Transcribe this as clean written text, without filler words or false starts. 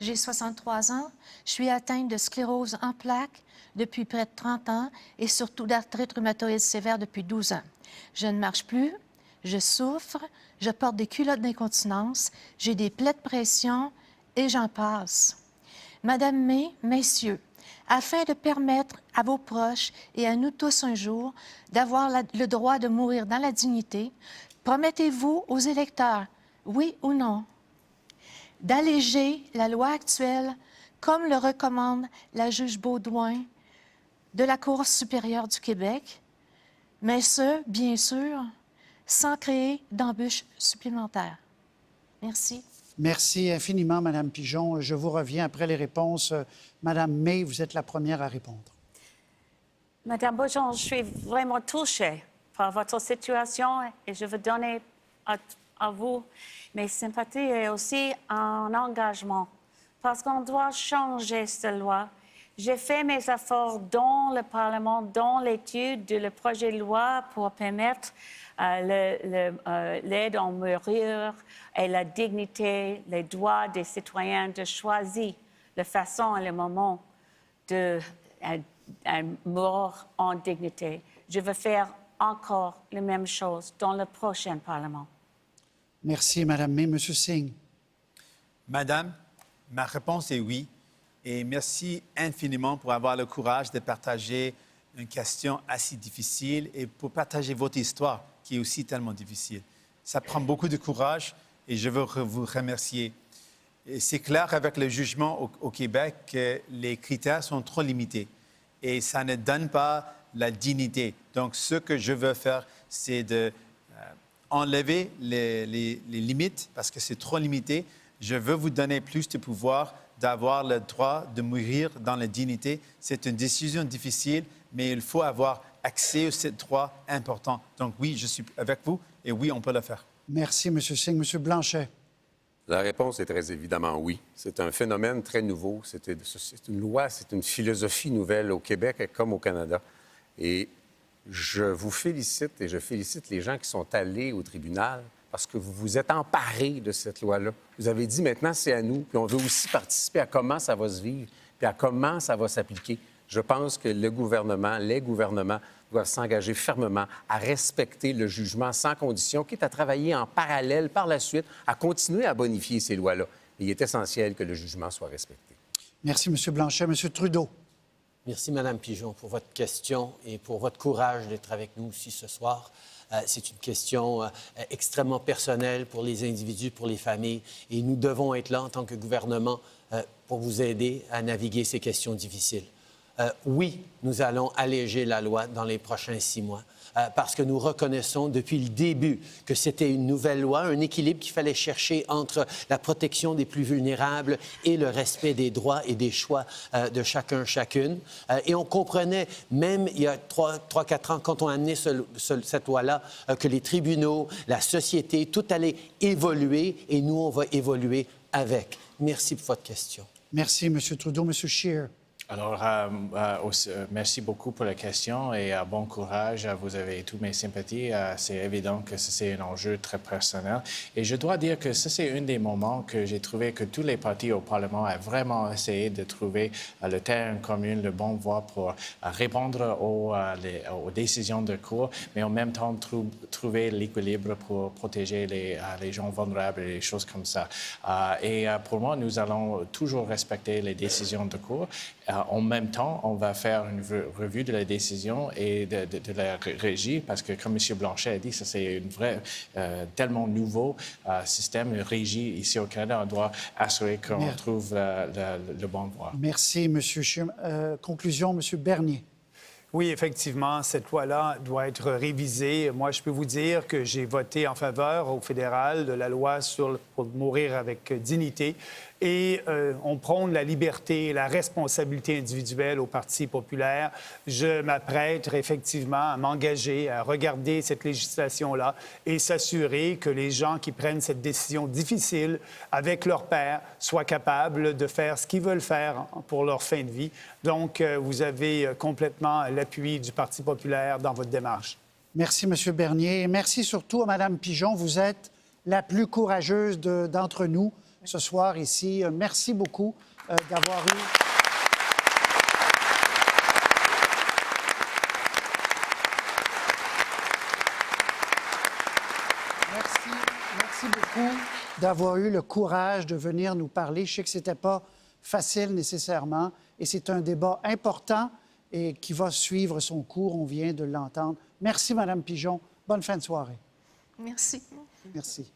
J'ai 63 ans. Je suis atteinte de sclérose en plaques depuis près de 30 ans et surtout d'arthrite rhumatoïde sévère depuis 12 ans. Je ne marche plus, je souffre, je porte des culottes d'incontinence, j'ai des plaies de pression et j'en passe. Madame May, messieurs, afin de permettre à vos proches et à nous tous un jour d'avoir le droit de mourir dans la dignité, promettez-vous aux électeurs, oui ou non, d'alléger la loi actuelle comme le recommande la juge Baudouin de la Cour supérieure du Québec, mais ce, bien sûr, sans créer d'embûches supplémentaires. Merci. Merci infiniment, Madame Pigeon. Je vous reviens après les réponses. Madame May, vous êtes la première à répondre. Madame Beaujon, je suis vraiment touchée par votre situation et je veux donner à vous mes sympathies et aussi un engagement parce qu'on doit changer cette loi. J'ai fait mes efforts dans le Parlement, dans l'étude du projet de loi pour permettre l'aide à mourir et la dignité, les droits des citoyens de choisir la façon et le moment de mort en dignité. Je veux faire encore la même chose dans le prochain Parlement. Merci, Madame May. Monsieur Singh. Madame, ma réponse est oui. Et merci infiniment pour avoir le courage de partager une question assez difficile et pour partager votre histoire qui est aussi tellement difficile. Ça prend beaucoup de courage et je veux vous remercier. Et c'est clair avec le jugement au Québec que les critères sont trop limités et ça ne donne pas la dignité. Donc, ce que je veux faire, c'est d'enlever les limites parce que c'est trop limité. Je veux vous donner plus de pouvoir d'avoir le droit de mourir dans la dignité. C'est une décision difficile, mais il faut avoir accès à ce droit important. Donc oui, je suis avec vous et oui, on peut le faire. Merci, M. Singh. M. Blanchet. La réponse est très évidemment oui. C'est un phénomène très nouveau. C'est une loi, c'est une philosophie nouvelle au Québec comme au Canada. Et je vous félicite et je félicite les gens qui sont allés au tribunal parce que vous vous êtes emparés de cette loi-là. Vous avez dit maintenant, c'est à nous, puis on veut aussi participer à comment ça va se vivre, puis à comment ça va s'appliquer. Je pense que le gouvernement, les gouvernements doivent s'engager fermement à respecter le jugement sans condition, quitte à travailler en parallèle par la suite, à continuer à bonifier ces lois-là. Il est essentiel que le jugement soit respecté. Merci, M. Blanchet. M. Trudeau. Merci, Mme Pigeon, pour votre question et pour votre courage d'être avec nous aussi ce soir. C'est une question extrêmement personnelle pour les individus, pour les familles. Et nous devons être là en tant que gouvernement pour vous aider à naviguer ces questions difficiles. Oui, nous allons alléger la loi dans les prochains 6 mois parce que nous reconnaissons depuis le début que c'était une nouvelle loi, un équilibre qu'il fallait chercher entre la protection des plus vulnérables et le respect des droits et des choix de chacun, chacune. Et on comprenait, même il y a 3-4 ans, quand on a amené cette loi-là, que les tribunaux, la société, tout allait évoluer et nous, on va évoluer avec. Merci pour votre question. Merci, M. Trudeau. M. Scheer. Alors, merci beaucoup pour la question et bon courage. Vous avez toutes mes sympathies. C'est évident que c'est un enjeu très personnel. Et je dois dire que ça, c'est un des moments que j'ai trouvé que tous les partis au Parlement ont vraiment essayé de trouver le terrain commun, le bon voie pour répondre aux décisions de cour, mais en même temps trouver l'équilibre pour protéger les gens vulnérables et les choses comme ça. Et pour moi, nous allons toujours respecter les décisions de cour. En même temps, on va faire une revue de la décision et de la régie, parce que, comme M. Blanchet a dit, ça c'est un vrai, tellement nouveau système, une régie ici au Canada. On doit assurer qu'on trouve le bon voie. Merci, M. Scheer. Conclusion, M. Bernier. Oui, effectivement, cette loi-là doit être révisée. Moi, je peux vous dire que j'ai voté en faveur au fédéral de la loi pour mourir avec dignité. Et on prône la liberté et la responsabilité individuelle au Parti populaire. Je m'apprête effectivement à m'engager à regarder cette législation-là et s'assurer que les gens qui prennent cette décision difficile avec leur père soient capables de faire ce qu'ils veulent faire pour leur fin de vie. Donc, vous avez complètement l'appui du Parti populaire dans votre démarche. Merci, M. Bernier. Et merci surtout à Mme Pigeon. Vous êtes la plus courageuse d'entre nous. ce soir ici. Merci beaucoup d'avoir eu... Merci beaucoup d'avoir eu le courage de venir nous parler. Je sais que ce n'était pas facile nécessairement et c'est un débat important et qui va suivre son cours. On vient de l'entendre. Merci, Mme Pigeon. Bonne fin de soirée. Merci. Merci.